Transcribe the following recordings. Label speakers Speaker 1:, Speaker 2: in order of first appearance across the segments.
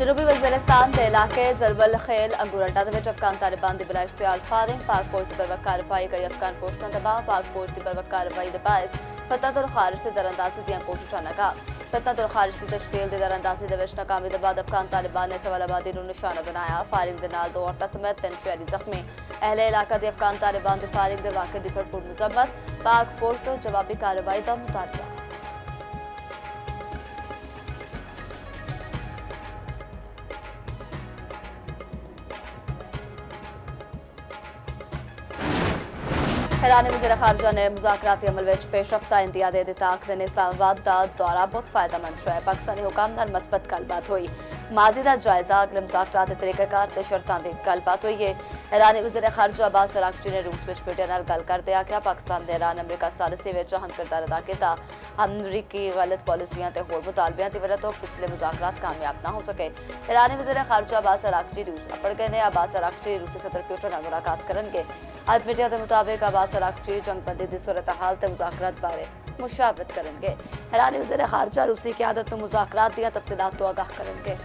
Speaker 1: जनूबी वज़ीरिस्तान के इलाके ज़रबल खेल अंगूरडा अफगान तालिबान की बिला इश्तियाल फायरिंग पाक फौज की बरवक्त कार्रवाई कई अफगान पोस्टां दबा पाक फौज की बरवक्त कार्रवाई के बायस फतह खारिज से दरअंदाजी दी कोशिशां नाकाम फतह खारिज की तश्कील की दरअंदाजी के नाकामी के बाद अफगान तालिबान ने सवालाबादी को निशाना बनाया फायरिंग के नाल 2 औरतां समेत 3 शहरी जख्मी अहले इलाका की अफगान तालिबान की फायरिंग के वाक़े की भरपूर मजम्मत पाक फौज तो जवाबी कार्रवाई का मुतालबा। ईरानी वज़ीर ख़ारजा ने मुज़ाकराती अमल में पेशरफ्त इंतहा दे दिता आखिर ने इस्लामाबाद का दौरा बहुत फायदेमंद रहा पाकिस्तानी हुकाम नाल मस्बत गलबात हुई माजी का जायजा अगले मुज़ाकरात के तरीक़ेकार ते शर्तां दी गलबात हुई है। ईरानी वज़ीर ख़ारजा अब्बास अराग़ची ने रूस में मीडिया नाल गल करदे आख्या पाकिस्तान दे ईरान अमरीका सालिसी विच अहम किरदार अदा किया अमरीकी गलत पॉलिसियां ते होर मुतालबियां की वजह तो पिछले मुज़ाकरात कामयाब ना हो सके। ईरानी वज़ीर ख़ारजा अब्बास अराग़ची रूस अपड़ गए ने अब्बास अराग़ची रूसी सदर प्यूटन नाल मुलाकात करेंगे। आज मीडिया के मुताबिक अब्बास अराग़ची जंगबंदी की सूरत हाल ते मुज़ाकरात बारे मुशावरत करेंगे। ईरानी वज़ीर ख़ारजा रूसी क़यादत नूं मुज़ाकरात दी तफसीलात तो आगाह करेंगे।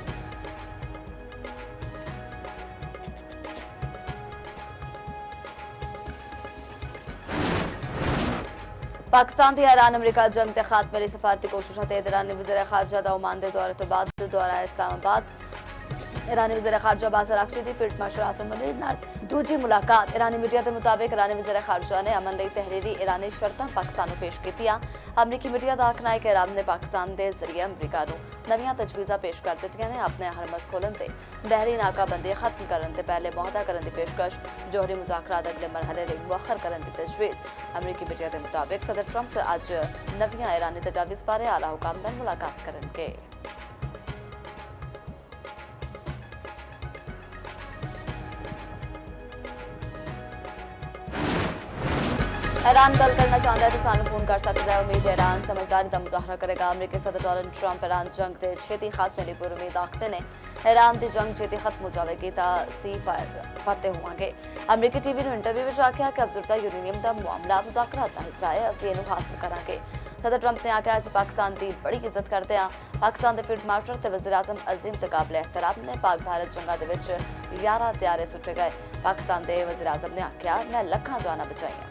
Speaker 1: पाकिस्तान की ईरान अमरीका जंग के खात्मे लई सफारती कोशिशां तेज ईरानी वज़ीर ख़ारजा दा ओमान दे दौरे तो बाद दौरा इस्लामाबाद ईरानी वज़ीर ख़ारजा अब्बास अराग़ची की फील्ड मार्शल आसिम मुनीर नाल दूजी मुलाकात ईरानी मीडिया के मुताबिक ईरानी वज़ीर ख़ारजा ने अमन लई तहरीरी ईरानी शर्तां पाकिस्तान नूं पेश कीतियां। अमरीकी मीडिया का आखना है कि ईरान ने पाकिस्तान के जरिए अमरीका नूं नवीं तजवीज़ां पेश कर दित्तियां ने अपने हरमस खोलन ते बहरी नाकाबंदी खत्म करने से पहले मुआहदा करने की पेशकश जोहरी मुज़ाकरात अगले मरहले लई मुअख्खर करने की तजवीज़। अमरीकी मीडिया के मुताबिक सदर ट्रंप अज नवीं ईरानी तजावीज़ बारे आला हुकाम नाल मुलाकात करेंगे। ईरान गल करना चाहता है तो सानू फोन कर सकता है। उम्मीद है ईरान समझदारी का मुजाहरा करेगा। अमरीकी सदर डोनाल्ड ट्रंप ईरान जंग के छेती खात्मे की पूरी उम्मीद आखते ने ईरान की जंग छेती खत्म हो जाएगी तो सी फतेह होवांगे। अमरीकी टीवी ने इंटरव्यू में आख्या कि अफजुर्दा यूरेनियम का मामला मुज़ाकरात का हिस्सा है असं इनू हासिल करांगे। सदर ट्रंप ने आख्या असीं पाकिस्तान की बड़ी इज्जत करते हैं। पाकिस्तान के फील्ड मार्शल ते वज़ीर आज़म अजीम ते काबिले एहतराम ने पाक भारत जंगा दे विच 11 त्यारे सुटे गए। पाकिस्तान के वज़ीर आज़म ने आख्या मैं लखां जाना बचाईयां।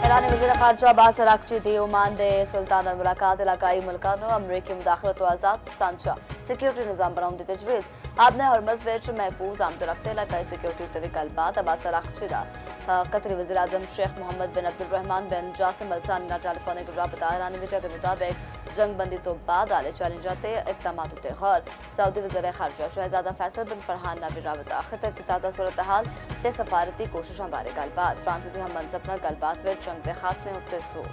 Speaker 1: ईरानी वज़ीर ख़ारजा अब्बास अराग़ची की ओमान के सुल्तान नाल मुलाकात इलाकाई मुल्कां नूं अमरीकी मुदाखलत तो आज़ाद सांझा सिक्योरिटी निज़ाम बनाने की तजवीज़। आपने हरमज़ विच महफूज आमदोरफ्त इलाकाई सिक्योरिटी ते भी गलबात। अब्बास अराग़ची दा कतरी वज़ीर आज़म शेख मोहम्मद बिन अब्दुलरहमान बिन जासिम अल सानी नाल टेलीफोनिक राबता। ईरानी मीडिया के मुताबिक जंगबंदी तो बाद आले चैलेंजां ते इक़दामात उत्ते गौर। सऊदी वज़ीर ख़ारजा शहजादा फैसल बिन फरहान नाल भी राबता खिते की ताज़ा सूरत हाल ते सफारती कोशिशां बारे गलबात। फ्रांसीसी हम मनसब नाल गलबात विच जंग के खात्मे उत्ते जोर।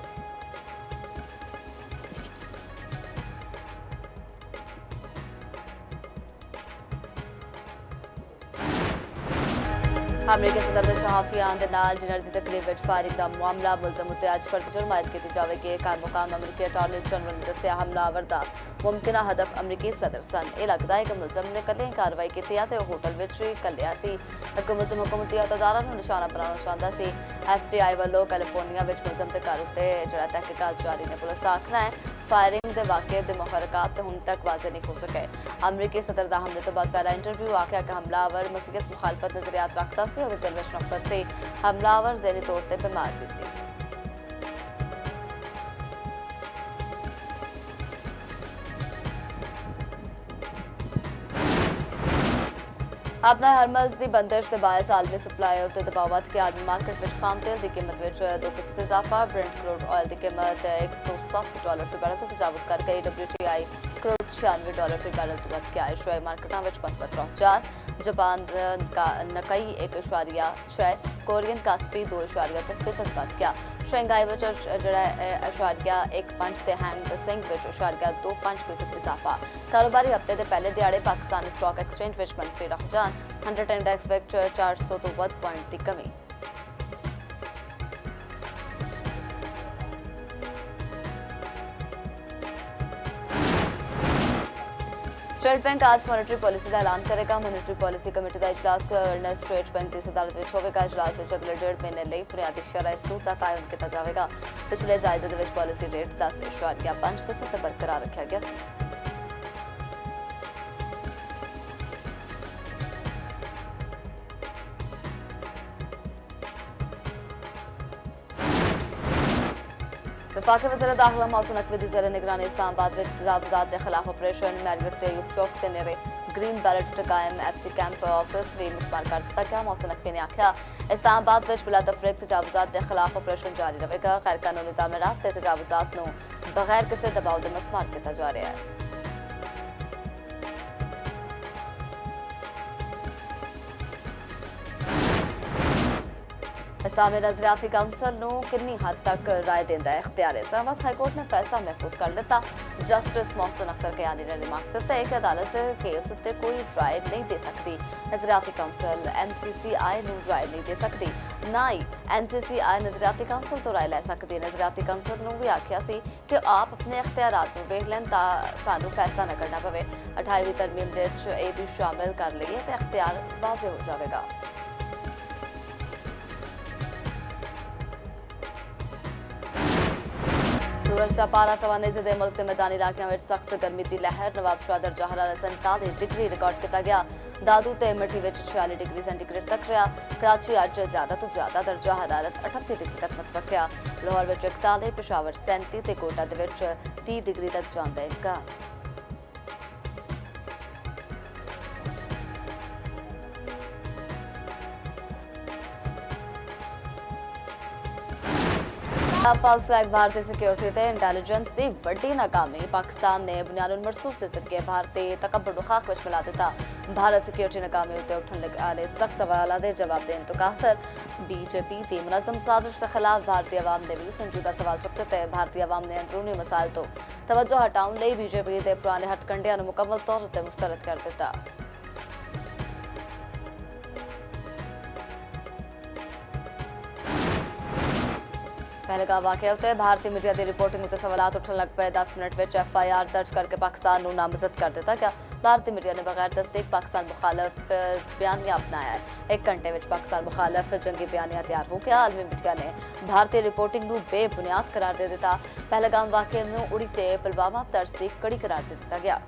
Speaker 1: अमरीकी सदर ने सहाफ़ियां दे नाल डिनर की तकरीब में फायरिंग का मामला मुलजम उत्ते अज पर जुर्मायत की जाएगी। कार मुकाम अमरीकी अटार्नी जनरल ने दस्सिया हमलावर का मुमकिन हदफ अमरीकी सदर सन। यह लगता है कि मुलजम ने कल कार्रवाई की तो होटल में ही कलिया सी। मुलजम हुकूमती अहदेदारां नूं निशाना बनाना चाहता सी। FBI वालों कैलिफोर्निया में मुलजम के घर उत्ते जिहड़ा तहकीकात जारी ने। पुलिस का आखना है फायरिंग के वाक़े के मुहरकात हुण तक वाजे नहीं हो सके। अमरीकी सदर का हमले तो बाद पहला इंटरव्यू आख्या कि हमलावर मसीहत मुखालफत नजरियात रखता सी और दिल विच नफरत सी। हमलावर ज़हनी तौर पर बीमार भी सी। अपना हरमज़ की बंदिश के बायस आलमी सप्लाई उत्ते दबाव वध के आलमी मार्केट में खाम तेल की कीमत में 2% इजाफा। ब्रेंट क्रूड ऑयल की कीमत $107 फी बैरल तो तजावुज़ कर गई। WTI क्रूड $96 फी बैरल तो वध के आए। शुआई मार्केटों में मस्बत रुझान। जापान का नकई 1.6, कोरियन कास्पी 2.3% वध गया। शंघाई में $1.15 ते हैंग सेंग में $1.25% इजाफा। कारोबारी हफ्ते के पहले दिहाड़े पाकिस्तान स्टॉक एक्सचेंज में मनफी रुझान। 100 इंडेक्स विच 400 तो वध पॉइंट की कमी। स्टेट बैंक आज मॉनेटरी पॉलिसी का ऐलान करेगा। मॉनेटरी पॉलिसी कमेटी का इजलास गवर्नर स्टेट बैंक की सदारत में होगा। इजलास में अगले 1.5 महीने लिए बुनियादी शरह सूद का तयन किया जाएगा। पिछले जायजे में पॉलिसी रेट 10.5% बरकरार रखा गया। विफाकी वज़ीर दाखिला मोहसिन नकवी दी ज़ेर निगरानी इस्लामाबाद में तजावुज़ात के खिलाफ ऑपरेशन मैरियट ते अयूब चौक ते नेड़े ग्रीन बैलेट कायम एफसी कैंप ऑफिस भी मुस्मार कर दिता गया। मोहसिन नकवी ने आख्या इस्लामाबाद में बिला तफरीक तजावुज़ात के खिलाफ ऑपरेशन जारी रहेगा। गैर कानूनी तामीरात ते तजावुज़ात नूं बगैर किसी दबाव दे मुस्मार किया जा रहा है। इस्लामी नजरियाती काउंसिल नूं कितनी हद तक राय देंदा है इख्तियार इस्लामाबाद हाईकोर्ट ने फैसला महफूज कर लिता। जस्टिस मोहसिन अख्तर कयानी ने दिमाग दिता है कि अदालत केस उत्ते कोई राय नहीं दे सकती। नजरियाती काउंसिल NCCI नूं राय नहीं दे सकती, ना ही NCCI नजरियाती काउंसिल तो राय लै सकती। नजरियाती काउंसिल नूं भी आख्या सी कि आप अपने इख्तियारात नूं वेख लैन तां सानूं फैसला न करना पवे। 28वीं तरमीम दे विच ये भी शामिल कर लईए ते इख्तियार वाज़े हो जाएगा। सूरज का पारा सवाने से मुल्क के मैदानी इलाकों में सख्त गर्मी की लहर। नवाबशाह दर्जा हरारत 47 डिग्री रिकॉर्ड किया गया। दादू ते मठी में 46 डिग्री सेंटीग्रेड तक रहा। कराची अज ज्यादा तो ज्यादा दर्जा हरारत 38 डिग्री तक मतवक्या। लाहौर में 41, पेशावर 37 ते कोटा दे विच 30 डिग्री तक जांदा इनका। फॉल्स फ्लैग भारतीय सिक्योरिटी ते इंटैलीजेंस की वड्डी नाकामी। पाकिस्तान ने बुनियादुल मरसूख के जरिए भारतीय तकबर खाक विच मिला दिता। भारत सिक्योरिटी नाकामी उत्ते उठन आले सख्त सवालों के जवाब देने तो कासर BJP की मुनज़्ज़म साजिश के खिलाफ भारतीय अवाम ने भी संजीदा सवाल चुके थे। भारतीय अवाम ने अंदरूनी मसाइल तो तवज्जो हटाने लिए BJP के पुराने हथकंडियां नूं मुकम्मल तौर पर मुस्तरद कर दिता। पहलगाम वाक़या उत्ते भारतीय मीडिया की रिपोर्टिंग उत्ते सवालात उठन लग पे। 10 मिनट में FIR दर्ज करके पाकिस्तान नूं नामजद कर दिता गया। भारतीय मीडिया ने बगैर तस्दीक पाकिस्तान मुखालफ बयानिया अपनाया है। 1 घंटे में पाकिस्तान मुखालफ जंगी बयानिया तैयार हो गया। आलमी मीडिया ने भारतीय रिपोर्टिंग नूं बेबुनियाद करार दे दिता। पहलगाम वाक़ये नूं उड़ी ते पुलवामा तर्ज की कड़ी करार दे दिता गया।